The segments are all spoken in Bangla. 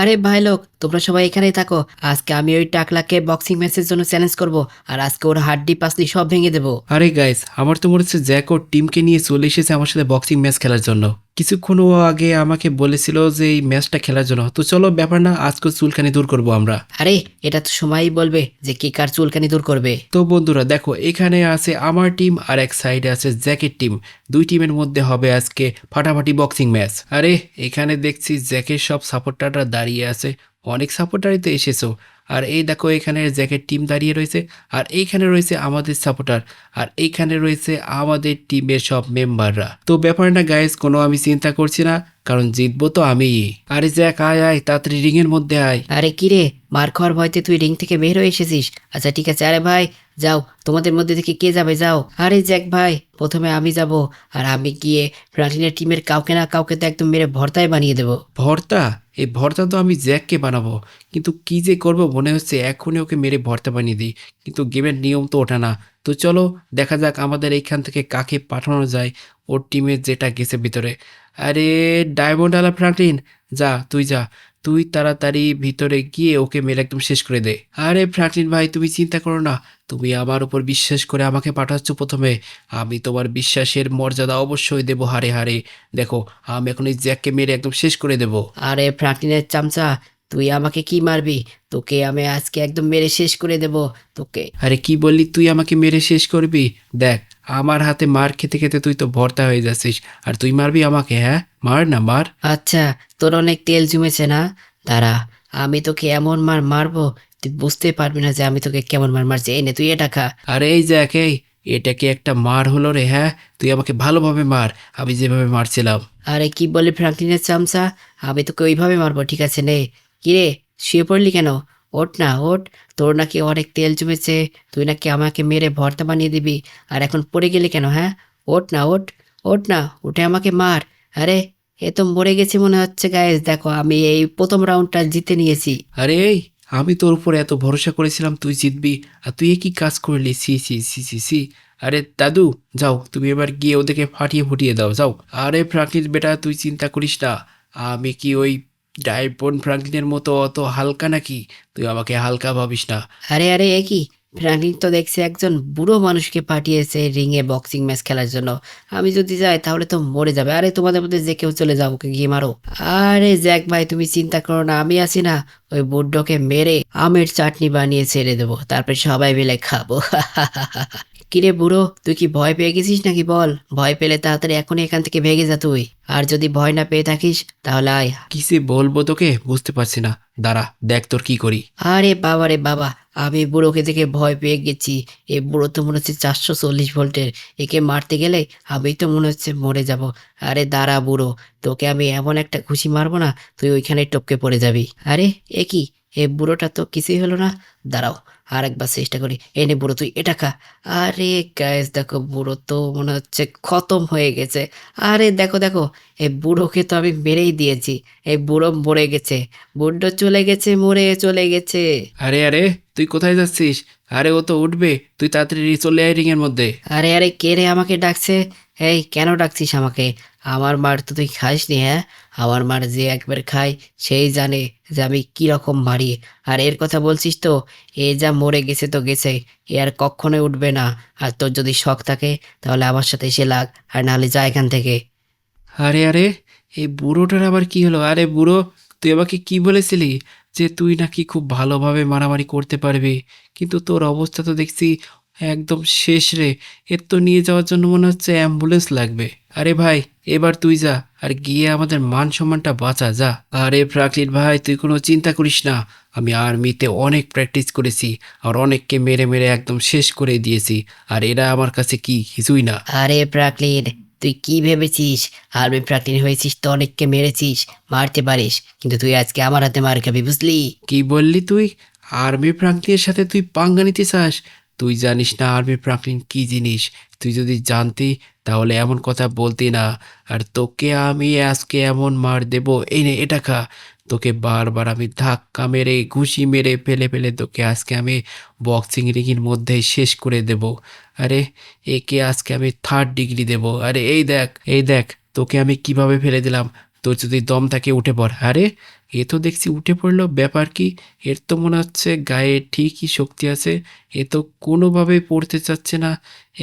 আরে ভাই লোক, তোমরা সবাই এখানেই থাকো। আজকে আমি ওই টাকলাকে বক্সিং ম্যাচের জন্য চ্যালেঞ্জ করব, আর আজকে ওর হাড্ডি পাসলি সব ভেঙে দেবো। আরে গাইস, আমার তো মনে হচ্ছে জ্যাক ওর টিমকে নিয়ে চলে এসেছে আমার সাথে বক্সিং ম্যাচ খেলার জন্য। কিছুক্ষণ ও আগে আমাকে বলেছিল যে এই ম্যাচটা খেলার জন্য। তো চলো, ব্যাপার না, আজকে চুলকানি দূর করব আমরা। আরে এটা তো সময়ই বলবে যে কে কার চুলকানি দূর করবে। তো বন্ধুরা দেখো, এখানে আছে আমার টিম আর এক সাইডে আছে জ্যাকের টিম। দুই টিমের মধ্যে হবে আজকে ফাটাফাটি বক্সিং ম্যাচ। আরে এখানে দেখছি জ্যাকের সব সাপোর্টাররা দাঁড়িয়ে আছে। অনেক সাপোর্টারই তো এসেছো। আর এই দেখো, এখানে জ্যাকের টিম দাঁড়িয়ে রয়েছে, আর এইখানে রয়েছে আমাদের সাপোর্টার, আর এইখানে রয়েছে আমাদের টিমের সব মেম্বাররা। তো ব্যাপার না গাইস, কোনো আমি চিন্তা করছি না, কারণ জিতবো তো আমিই। আরে জ্যাক, আয় আয় তাড়াতাড়ি রিং এর মধ্যে আয়। আরে কিরে, মার খাওয়ার ভয়তে তুই রিং থেকে বের হয়ে এসেছিস? আচ্ছা ঠিক আছে, আরে ভাই যাও, তোমাদের মধ্যে থেকে কে যাবে যাও। আরে জ্যাক ভাই, প্রথমে আমি যাব, আর আমি গিয়ে ফ্রাঙ্কলিনের টিমের কাউকে না কাউকে তো একদম মেরে ভর্তায় বানিয়ে দেবো। ভর্তা? এই ভর্তা তো আমি জ্যাককে বানাবো, কিন্তু কি যে করব মনে হচ্ছে এখনই ওকে মেরে ভর্তা বানিয়ে দিই। কিন্তু গেমের নিয়ম তো ওঠা না। তো চলো দেখা যাক আমাদের এইখান থেকে কাকে পাঠানো যায় ওর টিমে যেটা গেছে ভিতরে। আরে ডায়মন্ড আলা ফ্রাঙ্কলিন, যা তুই যা, তুই তাড়াতাড়ি ভিতরে গিয়ে ওকে মেরে একদম শেষ করে দে। আরে ফ্রাঙ্কলিন ভাই, তুমি চিন্তা করো না, তুমি আমার উপর বিশ্বাস করে আমাকে পাঠাচ্ছ প্রথমে। আমি তোমার বিশ্বাসের মর্যাদা অবশ্যই দেবো হারে হারে। দেখো, আমি এখন এই জ্যাককে মেরে একদম শেষ করে দেবো। আরে ফ্রাঙ্কলিনের চামচা, তুই আমাকে কি মারবি? তোকে আমি আজকে একদম মেরে শেষ করে দেব তোকে। আরে কি বললি, তুই আমাকে মেরে শেষ করবি? দেখ, আমার হাতে মার খেতে খেতে তুই তো ভর্তা হয়ে যাচ্ছিস, আর তুই মারবি আমাকে? হ্যাঁ, মার না, মার। আচ্ছা, তোর অনেক তেল জমেছে না? দাঁড়া, আমি তোকে এমন মার মারবো, তুই বুঝতে পারবি না যে আমি তোকে কেমন মার মারছি। এই নে তুই এটা খা। আরে এই জ্যাক, এই এটা কি একটা মার হলো রে? হ্যাঁ, তুই আমাকে ভালোভাবে মার, আমি যেভাবে মারছিলাম। আরে কি বলে ফ্রাঙ্কলিনের চামচা, আমি তোকে ওইভাবে মারবো, ঠিক আছে নে। কিরে, শুয়ে পড়লি কেন? ওঠ না ওঠ, তোর নাকি অনেক তেল জমেছে, তুই নাকি আমাকে মেরে ভর্তা বানিয়ে দিবি, আর এখন পড়ে গেলি কেন? হ্যাঁ, ওঠ না ওঠ, ওঠ না, উঠে আমাকে মার। আরে এ তো মরে গেছে মনে হচ্ছে। গাইস দেখো, আমি এই প্রথম রাউন্ডটা জিতে নিয়েছি। আরে এই, আমি তোর উপর এত ভরসা করেছিলাম তুই জিতবি, আর তুই এ কি কাজ করলি? সি সি সি সি সি। আরে দাদু, যাও তুমি এবার গিয়ে ওদেরকে ফাটিয়ে ফুটিয়ে দাও, যাও। আরে ফ্রাঙ্কলিন বেটা, তুই চিন্তা করিস না, আমি কি ওই ডাইপন ফ্রাঙ্কলিনের মতো অত হালকা নাকি? তুই আমাকে হালকা ভাবিস না। আরে আরে এ কি, ফ্র্যাঙ্কলিন তো দেখছি একজন বুড়ো মানুষকে পাঠিয়েছে রিংয়ে বক্সিং ম্যাচ খেলার জন্য। আমি যদি যাই তাহলে তো মরে যাবে। আরে তোমাদের মধ্যে যে কেউ চলে যাও, ওকে গিয়ে মারো। আরে জ্যাক ভাই, তুমি চিন্তা করো না, আমি আছি না। ওই বুড্ডোকে মেরে আমের চাটনি বানিয়ে ছেড়ে দেবো, তারপর সবাই মিলে খাবো। কিরে বুড়ো, তুই কি ভয় পেয়ে গেছিস নাকি? বল, ভয় পেলে তাড়াতাড়ি এখনই এখান থেকে ভেগে যা তুই। আর যদি ভয় না পেয়ে থাকিস তাহলে আয়। কিসে বলবো তোকে, বুঝতে পারছি না, দাঁড়া দেখ তোর কি করি। আরে বাবা রে বাবা, আমি বুড়োকে দেখে ভয় পেয়ে গেছি। এই বুড়ো তো মনে হচ্ছে 440 ভোল্টের, একে মারতে গেলে আমি তো মনে হচ্ছে মরে যাব। আরে দাঁড়া বুড়ো, তোকে আমি এমন একটা ঘুষি মারবো না, তুই ওইখানে টপকে পড়ে যাবি। আরে এ কি, এ বুড়োটা তো কিছুই হলো না। দাঁড়াও, আর একবার চেষ্টা করি। এনে বুড়ো তুই এটা খা। আরে গাইস দেখো, বুড়ো তো মনে হচ্ছে খতম হয়ে গেছে। আরে দেখো দেখো, এই বুড়োকে তো আমি মেরেই দিয়েছি। এই বুড়ো মরে গেছে, বুড্ডো চলে গেছে, মরে চলে গেছে। আরে আরে, তুই কোথায় যাচ্ছিস? আরে ও তো উঠবে, তুই তাড়াতাড়ি চলে আয় রিং এর মধ্যে। আরে আরে কে রে আমাকে ডাকছে? এই কেন ডাকছিস আমাকে? আমার মার তো তুই খাসনি, হ্যাঁ? আমার মার যে একবার খায় সেই জানে যে আমি কি রকম মারি। আর এর কথা বলছিস তো? এ যা মরে গেছে তো গেছে, এ আর কখনোই উঠবে না। আর তোর যদি শখ থাকে তাহলে আমার সাথে এসে লাগ, আর নাহলে যা এখান থেকে। আরে আরে, এই বুড়োটার আবার কি হলো? আরে বুড়ো, তুই আমাকে কি বলেছিলি যে তুই নাকি খুব ভালোভাবে মারামারি করতে পারবি, কিন্তু তোর অবস্থা তো দেখছি একদম শেষ রে। এর তো নিয়ে যাওয়ার জন্য মনে হচ্ছে অ্যাম্বুলেন্স লাগবে। আরে ভাই, এবার তুই যা, আর গিয়ে আমাদের মান সম্মানটা বাঁচা, যা। আরে ফ্রাঙ্কলিন ভাই, তুই কোনো চিন্তা করিস না, আমি আর্মিতে অনেক প্র্যাকটিস করেছি, আর অনেককে মেরে মেরে একদম শেষ করে দিয়েছি, আর এরা আমার কাছে কি কিছুই না। আরে প্রাকলিন, তুই কি ভেবেছিস? আর্মি প্রাকলিন হয়েছিস তো অনেককে মেরেছিস, মারতে পারিস, কিন্তু তুই আজকে আমার হাতে মার খাবি, বুঝলি? কি বললি তুই? আর্মি ফ্রাঙ্কলিনের সাথে তুই পাঙ্গা নিতে চাস? তুই জানিস না আর্মি ফ্রাঙ্কলিন কি জিনিস? তুই যদি জানতি তাহলে এমন কথা বলতি না। আর তোকে আমি আজকে এমন মার দেব, এই নে এটা খা। তোকে বারবার আমি ধাক্কা মেরে ঘুষি মেরে ফেলে ফেলে তোকে আজকে আমি বক্সিং রিংয়ের মধ্যে শেষ করে দেব। আরে একে আজকে আমি 3rd ডিগ্রি দেব। আরে এই দেখ, এই দেখ, তোকে আমি কিভাবে ফেলে দিলাম। তোর যদি দম থাকে উঠে পড়। আরে এ তো দেখছি উঠে পড়লো, ব্যাপার কি? এর তো মনে হচ্ছে গায়ে ঠিকই শক্তি আছে, এ তো কোনোভাবেই পড়তে চাচ্ছে না।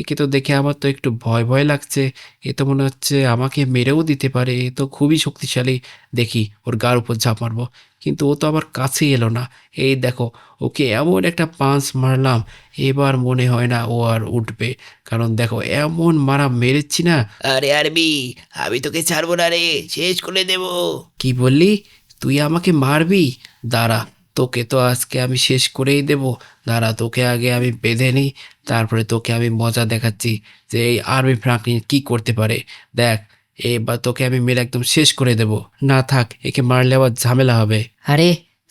একে তো দেখে আমার তো একটু ভয় ভয় লাগছে। এ তো মনে হচ্ছে আমাকে মেরেও দিতে পারে, এ তো খুবই শক্তিশালী। দেখি ওর গার উপর ঝাঁপ মারবো, কিন্তু ও তো আবার কাছেই এলো না। এই দেখো, ওকে এমন একটা পাঁচ মারলাম, এবার মনে হয় না ও আর উঠবে। কারণ দেখো এমন মারা মেরেছি না। আরে আরবি, আমি তোকে ছাড়বো না রে, শেষ করে দেব। কি বললি? তুই আমাকে মারবি? দাঁড়া, তোকে তো আজকে আমি শেষ করেই দেব। দাঁড়া, তোকে আগে আমি বেঁধে নিই, তারপরে তোকে আমি মজা দেখাচ্ছি যে এই আর্মি ফ্রাঙ্কলিন কি করতে পারে। দেখ, এবার তোকে আমি মেরে একদম শেষ করে দেব। না থাক, একে মারলে আবার ঝামেলা হবে। আরে,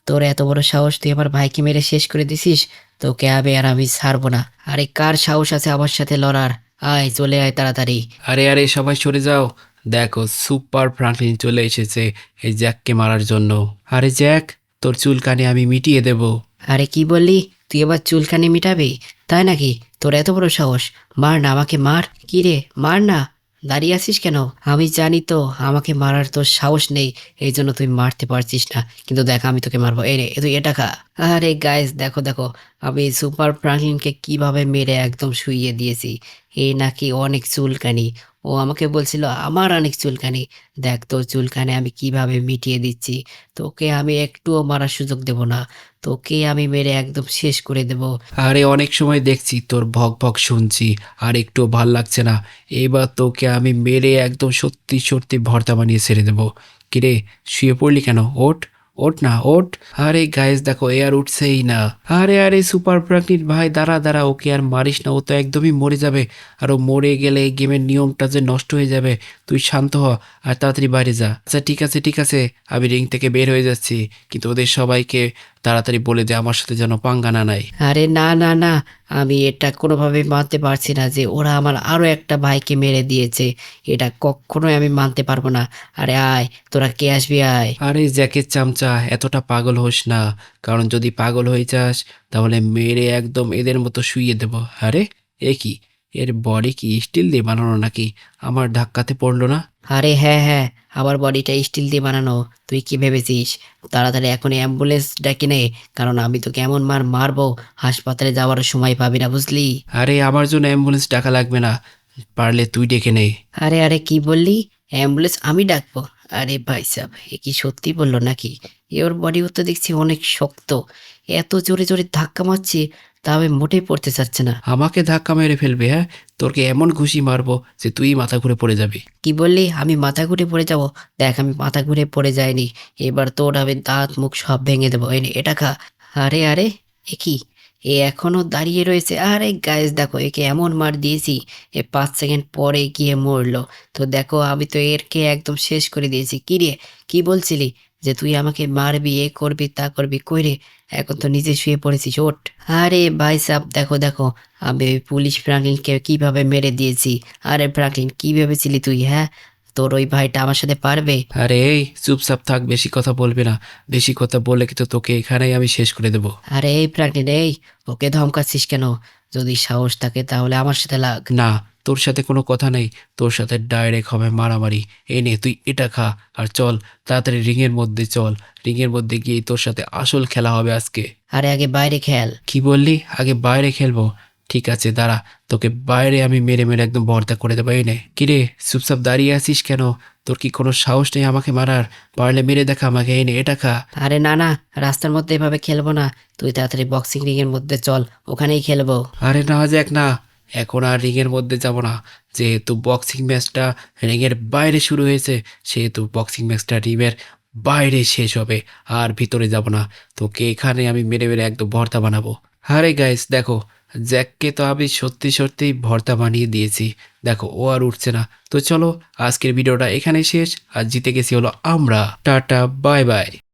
তোর এত বড় সাহস, তুই আমার ভাইকে মেরে শেষ করে দিছিস? তোকে আর আমি ছাড়বো না। আরে, কার সাহস আছে আমার সাথে লড়ার? আয়, চলে আয় তাড়াতাড়ি। আরে আরে, সবাই সরে যাও। দেখো, সুপার ফ্রাঙ্কলিন চলে এসেছে এই জ্যাককে মারার জন্য। আরে জ্যাক, তোর চুলকানি আমি মিটিয়ে দেব। আরে, কি বললি? তুই এবার চুলকানি মিটাবি? তাই নাকি? তোর এত বড় সাহস! মার না, আমাকে মার। কি রে, মার না। দাঁড়িয়ে আছিস কেন? আমি জানি তো আমাকে মারার তোর সাহস নেই, এই জন্য তুই মারতে পারছিস না। কিন্তু দেখ, আমি তোকে মারবো। এই রে, তুই এটা খা। আরে গাইস, দেখো দেখো, আমি সুপার ফ্রাঙ্কলিনকে কিভাবে মেরে একদম শুইয়ে দিয়েছি। এই নাকি অনেক চুলকানি। ও আমাকে বলছিল আমার অনেক চুলকানি। দেখ, তোর চুলকানি আমি কিভাবে মিটিয়ে দিচ্ছি। তোকে আমি একটুও মারার সুযোগ দেব না। তোকে আমি মেরে একদম শেষ করে দেব। আরে অনেক সময় দেখছি তোর ভক ভক শুনছি, আর একটু ভাল লাগছে না। এবার তোকে আমি মেরে একদম সত্যি সত্যি ভর্তা বানিয়ে ছেড়ে দেবো। কিরে, শুয়ে পড়লি কেন? ওঠ, ওঠ না, ওঠ। আরে গাইস দেখো, এ আর উঠছেই না। আরে আরে, সুপার প্রাকৃত ভাই, দাঁড়া দাঁড়া, ওকে আর মারিস না, ও তো একদমই মরে যাবে। আর ও মরে গেলে এই গেমের নিয়মটা যে নষ্ট হয়ে যাবে। তুই শান্ত হ, আর তাড়াতাড়ি বাইরে যা। আচ্ছা ঠিক আছে ঠিক আছে, আমি রিং থেকে বের হয়ে যাচ্ছি, কিন্তু ওদের সবাইকে তাড়াতাড়ি বলে দে আমার সাথে যেন পাঙ্গা না নেয়। আরে না না না, আমি এটা কোনোভাবে মানতে পারছি না যে ওরা আমার আরো একটা ভাইকে মেরে দিয়েছে। এটা কখনোই আমি মানতে পারবো না। আরে আয়, তোরা কে আসবি, আয়। আরে জ্যাকের চামচা, এতটা পাগল হোস না। কারণ যদি পাগল হয়ে যাস, তাহলে মেরে একদম এদের মতো শুইয়ে দেব। আরে এ কি, এর বডি কি স্টিল দিয়ে বানানো নাকি? আমার ধাক্কাতে পড়লো না? আরে হ্যাঁ হ্যাঁ, আমার বডিটা স্টিল দিয়ে বানানো। তুই কি ভেবেছিস? তাড়াতাড়ি এখন অ্যাম্বুলেন্স ডেকে নে, কারণ আমি তোকে এমন মার মারবো, হাসপাতালে যাওয়ার সময় পাবি না, বুঝলি? আরে আমার জন্য অ্যাম্বুলেন্স ডাকা লাগবে না, পারলে তুই ডেকে নে। আরে আরে, কি বললি? অ্যাম্বুলেন্স আমি ডাকবো? আরে ভাই সাহেব, এ কি সত্যি বললো নাকি? ওর বডিও তো দেখছি অনেক শক্ত। এত জোরে জোরে ধাক্কা মারছি, তা আমি মোটেই পড়তে চাচ্ছে না। আমাকে ধাক্কা মেরে ফেলবে? হ্যাঁ, তোরকে এমন ঘুষি মারবো যে তুই মাথা ঘুরে পড়ে যাবি। কি বললি? আমি মাথা ঘুরে পড়ে যাব? দেখ, আমি মাথা ঘুরে পড়ে যাইনি। এবার তোর আমি দাঁত মুখ সব ভেঙে দেবো। এই নে, এটা খা। আরে আরে, এ কি? এ এখনো দাঁড়িয়ে রয়েছে। আরে গাইস দেখো, একে এমন মার দিয়েছি, এ 5 সেকেন্ড পরে গিয়ে মরলো। তো দেখো, আমি তো এরকে একদম শেষ করে দিয়েছি। কি রে, কি বলছিলি যে তুই আমাকে মারবি, এ করবি তা করবি? কই রে, এখন তো নিজে শুয়ে পড়েছিস, ওঠ। আরে ভাই সাহেব, দেখো দেখো, আমি ওই পুলিশ ফ্রাঙ্কলিনকে কিভাবে মেরে দিয়েছি। আরে ফ্রাঙ্কলিন, কি ভেবেছিলি তুই, হ্যাঁ? তোর ওই ভাইটা আমার সাথে পারবে? আরে এই চুপচাপ থাক, বেশি কথা বলবি না। বেশি কথা বললে কিন্তু তোকে এখানেই আমি শেষ করে দেবো। আরে এই ফ্রাঙ্কলিন, এই, ওকে ধমকাচ্ছিস কেন? যদি সাহস থাকে তাহলে আমার সাথে লাগ। না, তোর সাথে কোনো কথা নেই, তোর সাথে ডাইরেক্ট হবে মারামারি। এই নে, তুই এটা খা, আর চল তাড়াতাড়ি রিংয়ের মধ্যে চল। রিংয়ের মধ্যে গিয়ে তোর সাথে আসল খেলা হবে আজকে। আরে আগে বাইরে খেল। কি বললি? আগে বাইরে খেলবো? ঠিক আছে দাঁড়া, তোকে বাইরে আমি মেরে মেরে একদম ভর্তা করে দেবো। এই নে। কিরে, চুপচাপ দাঁড়িয়ে আছিস কেন? তোর কি কোনো সাহস নেই আমাকে মারার? পারলে মেরে দেখা আমাকে। এই নে, এটা খা। আরে না না, রাস্তার মধ্যে এভাবে খেলবো না। তুই তাড়াতাড়ি বক্সিং রিং এর মধ্যে চল, ওখানেই খেলবো। আরে না যাক না, এখন আর রিংয়ের মধ্যে যাব না। যেহেতু বক্সিং ম্যাচটা রিংয়ের বাইরে শুরু হয়েছে, সেহেতু বক্সিং ম্যাচটা রিংয়ের বাইরে শেষ হবে, আর ভিতরে যাব না। তোকে এখানে আমি মেরে মেরে একদম ভর্তা বানাবো। আরে গাইস দেখো, জ্যাককে তো আমি সত্যি সত্যি ভর্তা বানিয়ে দিয়েছি। দেখো, ও আর উঠছে না। তো চলো, আজকের ভিডিওটা এখানেই শেষ। আর জিতে গেছি হলো আমরা। Tata, bye bye.